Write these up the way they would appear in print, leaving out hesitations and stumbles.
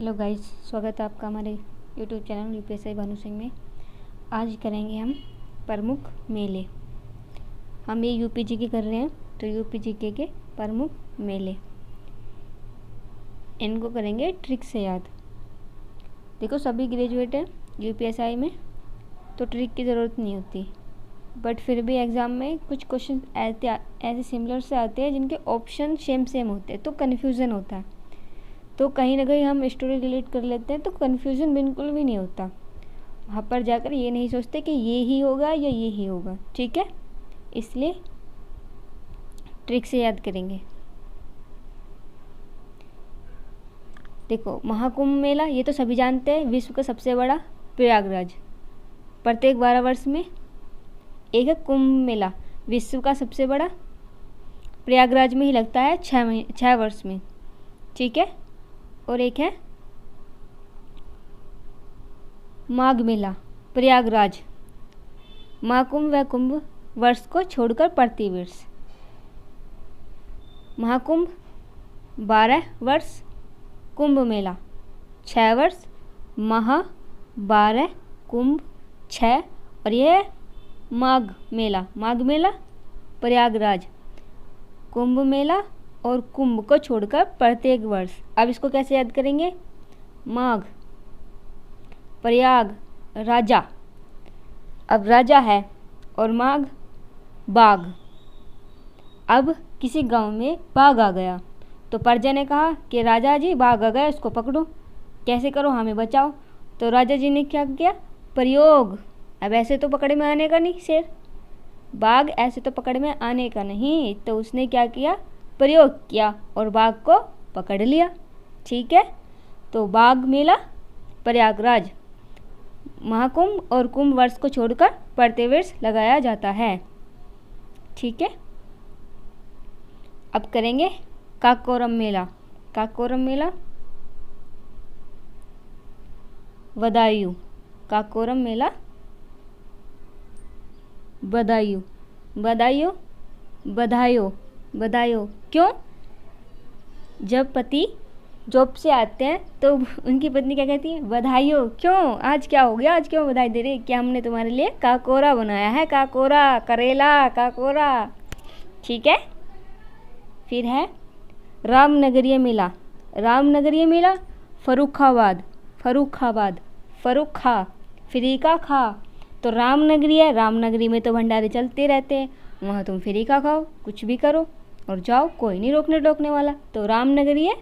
Hello guys, स्वागत है आपका हमारे YouTube channel UPSI Bhanu Singh में। आज करेंगे हम प्रमुख मेले। हम ये यूपीजी के कर रहे हैं, तो यूपीजी के प्रमुख मेले इनको करेंगे ट्रिक से याद। देखो, सभी ग्रेजुएट हैं यूपीएसआई में, तो ट्रिक की ज़रूरत नहीं होती, बट फिर भी एग्ज़ाम में कुछ क्वेश्चन ऐसे सिमिलर से आते हैं जिनके ऑप्शन सेम होते हैं, तो कन्फ्यूज़न होता है। तो कहीं ना कहीं हम स्टोरी रिलेट कर लेते हैं, तो कन्फ्यूज़न बिल्कुल भी नहीं होता। वहाँ पर जाकर ये नहीं सोचते कि ये ही होगा या ये ही होगा, ठीक है। इसलिए ट्रिक से याद करेंगे। देखो, महाकुंभ मेला ये तो सभी जानते हैं, विश्व का सबसे बड़ा प्रयागराज। प्रत्येक 12 वर्ष में एक है कुंभ मेला, विश्व का सबसे बड़ा प्रयागराज में ही लगता है 6 वर्ष में, ठीक है। और एक है माघ मेला, प्रयागराज। महाकुंभ व कुंभ वर्ष को छोड़कर प्रति वर्ष। महाकुंभ 12 वर्ष, कुंभ मेला 6 वर्ष, महा 12, कुंभ 6, और यह माघ मेला प्रयागराज, कुंभ मेला और कुंभ को छोड़कर प्रत्येक वर्ष। अब इसको कैसे याद करेंगे? माघ प्रयाग राजा, अब राजा है, और माघ बाघ। अब किसी गांव में बाघ आ गया, तो प्रजा ने कहा कि राजा जी बाघ आ गया, इसको पकड़ो, कैसे करो, हमें बचाओ। तो राजा जी ने क्या किया? प्रयोग। अब ऐसे तो पकड़ में आने का नहीं शेर, बाघ ऐसे तो पकड़ में आने का नहीं, तो उसने क्या किया? प्रयोग किया और बाघ को पकड़ लिया, ठीक है। तो बाघ मेला प्रयागराज, महाकुंभ और कुंभ वर्ष को छोड़कर प्रत्येक वर्ष लगाया जाता है, ठीक है। अब करेंगे काकोरम मेला। काकोरम मेला बदायूं, काकोरम मेला बदायूं, बदायूं बधायो। क्यों? जब पति जॉब से आते हैं तो उनकी पत्नी क्या कहती है? बधाइयो। क्यों? आज क्या हो गया? आज क्यों बधाई दे रही? क्या हमने तुम्हारे लिए काकोरा बनाया है, काकोरा, करेला, काकोरा, ठीक है। फिर है रामनगरीय मेला। रामनगरीय मेला फर्रुखाबाद, फर्रुखा, फ्रीका खा। तो रामनगरी है, रामनगरी में तो भंडारे चलते रहते हैं, वहाँ तुम फ्रीका खाओ, कुछ भी करो और जाओ, कोई नहीं रोकने टोकने वाला। तो रामनगरी है,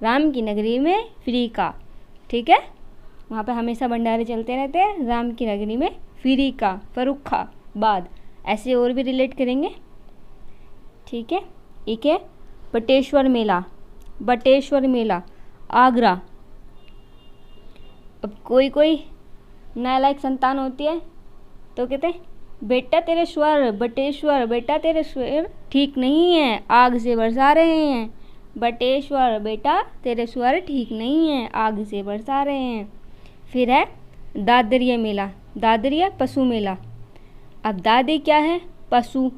राम की नगरी में फ्रीका, ठीक है। वहाँ पे हमेशा भंडारे चलते रहते हैं, राम की नगरी में फ्रीका, फर्रुखाबाद। ऐसे और भी रिलेट करेंगे, ठीक है। एक है बटेश्वर मेला आगरा। अब कोई नालायक संतान होती है तो कहते हैं बेटा तेरे स्वर, बटेश्वर, बेटा तेरे स्वर ठीक नहीं है, आग से बरसा रहे हैं। बटेश्वर, बेटा तेरे स्वर ठीक नहीं है, आग से बरसा रहे हैं। फिर है दादरिया मेला, दादरिया पशु मेला। अब दादी क्या है? पशु,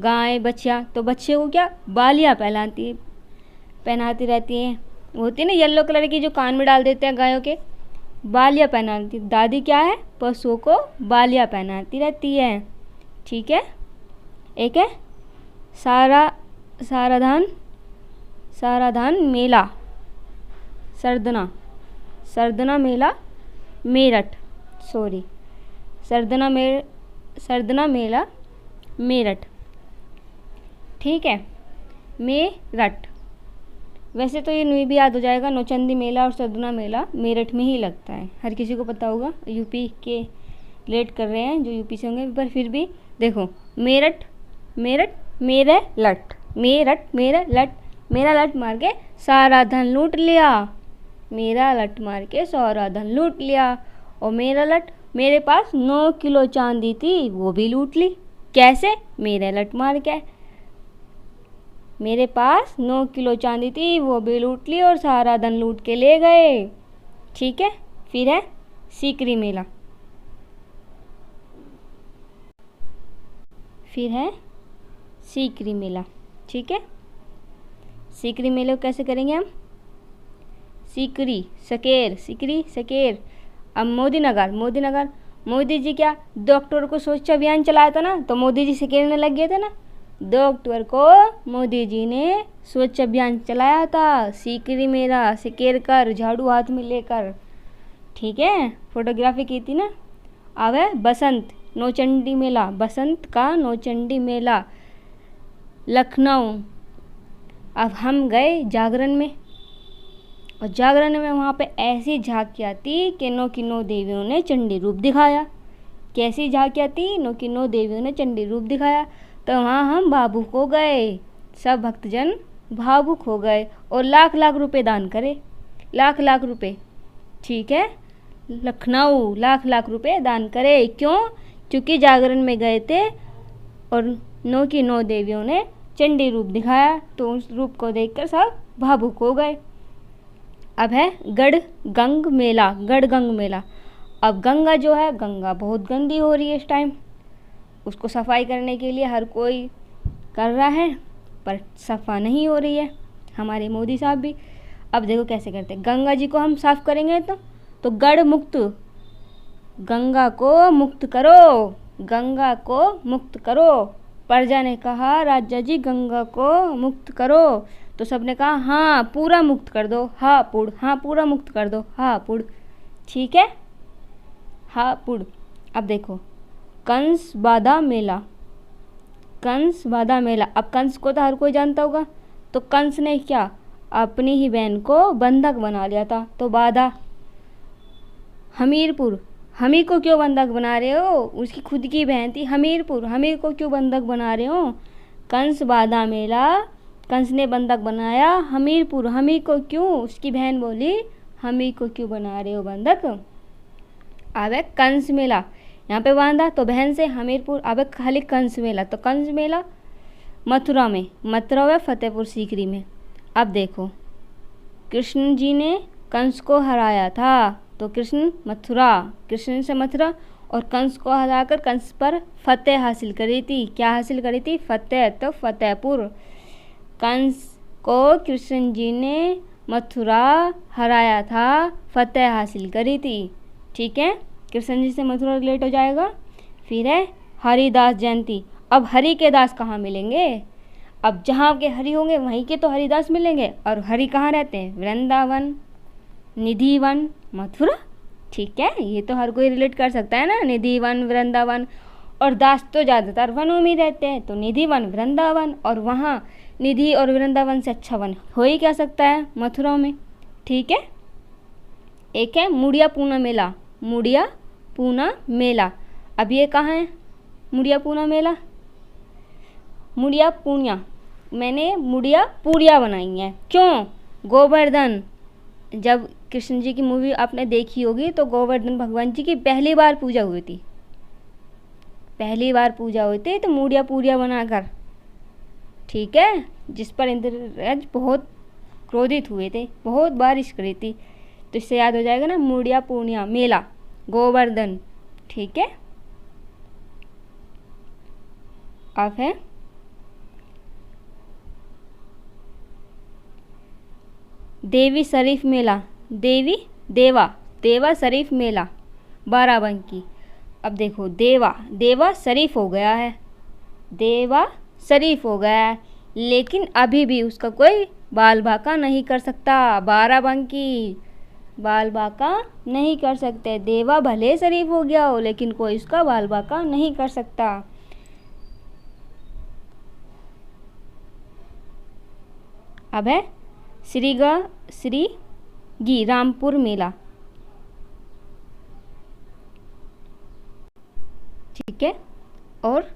गाय, बच्चा। तो बच्चे को क्या? बालियाँ पहनाती रहती हैं, होती है ना येलो कलर की, जो कान में डाल देते हैं गायों के, बालियाँ पहनाती। दादी क्या है? पशुओं को बालियाँ पहनाती रहती है, ठीक है। एक है साराधान मेला, सरदना मेला मेरठ, सरदना मेला मेरठ, ठीक है। मेरठ, वैसे तो ये नहीं भी याद हो जाएगा, नौचंदी मेला और सरदना मेला मेरठ में ही लगता है, हर किसी को पता होगा, यूपी के रिलेट कर रहे हैं जो यूपी से होंगे। पर फिर भी देखो, मेरठ मेरा लट, मेरा लट मार के सारा धन लूट लिया, मेरा लट मार के सारा धन लूट लिया। और मेरा लट, मेरे पास 9 किलो चांदी थी, वो भी लूट ली। कैसे? मेरा लट मार के, मेरे पास 9 किलो चांदी थी, वो भी लूट ली और सारा धन लूट के ले गए, ठीक है। फिर है सीकरी मेला, ठीक है। सीकरी मेले को कैसे करेंगे हम? सीकरी सकेर, सिकरी सकेर। अब मोदीनगर, मोदीनगर, मोदी जी क्या 2 अक्टूबर को स्वच्छ अभियान चलाया था ना, तो मोदी जी सिकेरने लग गए थे ना। 2 अक्टूबर को मोदी जी ने स्वच्छ अभियान चलाया था, सीकरी मेरा सिकेर कर, झाड़ू हाथ में लेकर। ठीक है, फोटोग्राफी की थी ना। अब है बसंत, नौचंडी मेला, बसंत का नौचंडी मेला, लखनऊ। अब हम गए जागरण में, और जागरण में वहाँ पे ऐसी झांकियाँ थी कि 9 की 9 देवियों ने चंडी रूप दिखाया। कैसी झांकियाँ थी? 9 की 9 देवियों ने चंडी रूप दिखाया। तो वहाँ हम भावुक हो गए, सब भक्तजन भावुक हो गए और लाख लाख रुपए दान करे, लाख लाख रुपए। ठीक है, लखनऊ लाख लाख रुपए दान करे। क्यों? क्योंकि जागरण में गए थे और 9 की 9 देवियों ने चंडी रूप दिखाया, तो उस रूप को देखकर सब भावुक हो गए। अब है गढ़गंग मेला, गढ़गंग मेला। अब गंगा जो है, गंगा बहुत गंदी हो रही है इस टाइम, उसको सफाई करने के लिए हर कोई कर रहा है, पर सफा नहीं हो रही है, हमारे मोदी साहब भी। अब देखो कैसे करते हैं, गंगा जी को हम साफ करेंगे तो गढ़ मुक्त, गंगा को मुक्त करो, गंगा को मुक्त करो। प्रजा ने कहा राजा जी गंगा को मुक्त करो, तो सबने कहा हाँ पूरा मुक्त कर दो, हाँ पुड़, हाँ पूरा मुक्त कर दो, हाँ पुड़। ठीक है, हाँ पुड़। अब देखो कंस बाधा मेला, कंस बाधा मेला। अब कंस को तो हर कोई जानता होगा, तो कंस ने क्या अपनी ही बहन को बंधक बना लिया था, तो बाधा। हमीरपुर, हमी को क्यों बंधक बना रहे हो? उसकी खुद की बहन थी हमीरपुर, हमीर को क्यों बंधक बना रहे हो? कंस बाधा मेला, कंस ने बंधक बनाया हमीरपुर, हमी को क्यों? उसकी बहन बोली हमी को क्यों बना रहे हो बंधक? अब है कंस मेला, यहाँ पे बांधा तो बहन से हमीरपुर। अब है खाली कंस मेला, तो कंस मेला मथुरा में, मथुरा व फतेहपुर सीकरी में। अब देखो कृष्ण जी ने कंस को हराया था, तो कृष्ण मथुरा, कृष्ण से मथुरा, और कंस को हराकर कंस पर फतेह हासिल करी थी। क्या हासिल करी थी? फतेह, तो फतेहपुर। कंस को कृष्ण जी ने मथुरा हराया था, फतेह हासिल करी थी। ठीक है, कृष्ण जी से मथुरा रिलेट हो जाएगा। फिर है हरिदास जयंती। अब हरि के दास कहाँ मिलेंगे? अब जहाँ के हरि होंगे वहीं के तो हरिदास मिलेंगे, और हरि कहाँ रहते हैं? वृंदावन, निधिवन, मथुरा। ठीक है, ये तो हर कोई रिलेट कर सकता है ना, निधिवन, वृंदावन। और दास तो ज़्यादातर वनों में रहते हैं, तो निधिवन, वृंदावन, और वहाँ निधि और वृंदावन से अच्छा वन हो ही क्या सकता है? मथुरा में। ठीक है, एक है मुड़िया पूना मेला, मुड़िया पूना मेला। अब ये कहाँ है मुड़िया पूना मेला? मुड़िया पूनिया, मैंने मुड़िया पूरिया बनाई है। क्यों? गोवर्धन, जब कृष्ण जी की मूवी आपने देखी होगी तो गोवर्धन भगवान जी की पहली बार पूजा हुई थी, पहली बार पूजा हुई थी, तो मुड़िया पूरिया बनाकर। ठीक है, जिस पर इंद्रराज बहुत क्रोधित हुए थे, बहुत बारिश करी थी, तो इससे याद हो जाएगा ना मुड़िया पूर्णिया मेला, गोवर्धन। ठीक है, अब है देवी शरीफ मेला, देवी देवा, देवा शरीफ मेला, बाराबंकी। अब देखो देवा, देवा शरीफ हो गया है, देवा शरीफ हो गया है, लेकिन अभी भी उसका कोई बाल बाका नहीं कर सकता। बाराबंकी बाल बाका नहीं कर सकते। देवा भले शरीफ हो गया हो, लेकिन कोई उसका बाल बाका नहीं कर सकता। अब है श्री रामपुर मेला। ठीक है, और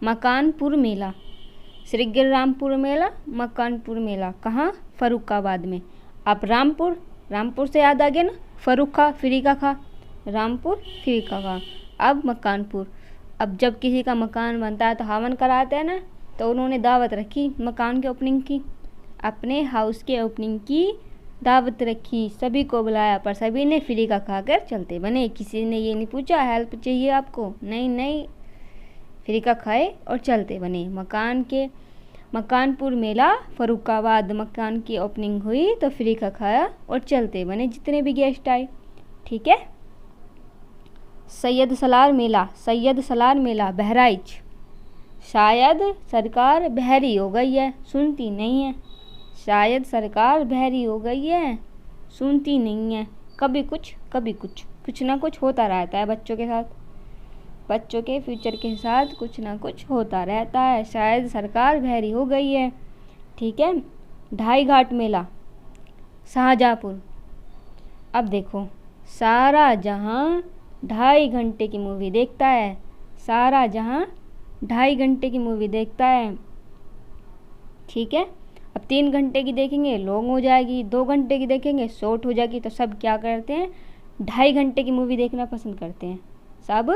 मकानपुर मेला, श्री रामपुर मेला, मकानपुर मेला कहाँ? फर्रुखाबाद में। अब रामपुर से याद आ गया ना, फर्रुखा फ्री का खा, रामपुर फ्री का खा। अब मकानपुर, अब जब किसी का मकान बनता है तो हवन कराते हैं ना, तो उन्होंने दावत रखी मकान के ओपनिंग की, अपने हाउस के ओपनिंग की दावत रखी, सभी को बुलाया, पर सभी ने फ्री का खाकर चलते बने। किसी ने ये नहीं पूछा हेल्प चाहिए आपको, नहीं, फ्री का खाए और चलते बने। मकान के मकानपुर मेला फरुखाबाद, मकान की ओपनिंग हुई तो फ्री का खाया और चलते बने जितने भी गेस्ट आए। ठीक है। सैयद सलार मेला बहराइच। शायद सरकार बहरी हो गई है, सुनती नहीं है। शायद सरकार बहरी हो गई है, सुनती नहीं है। कभी कुछ कुछ ना कुछ होता रहता है बच्चों के साथ, बच्चों के फ्यूचर के साथ कुछ ना कुछ होता रहता है। शायद सरकार बहरी हो गई है। ठीक है। ढाई घाट मेला शाहजहाँपुर। अब देखो, सारा जहां 2.5 घंटे की मूवी देखता है, सारा जहां 2.5 घंटे की मूवी देखता है। ठीक है। अब 3 घंटे की देखेंगे लॉन्ग हो जाएगी, 2 घंटे की देखेंगे शॉर्ट हो जाएगी। तो सब क्या करते हैं, 2.5 घंटे की मूवी देखना पसंद करते हैं सब।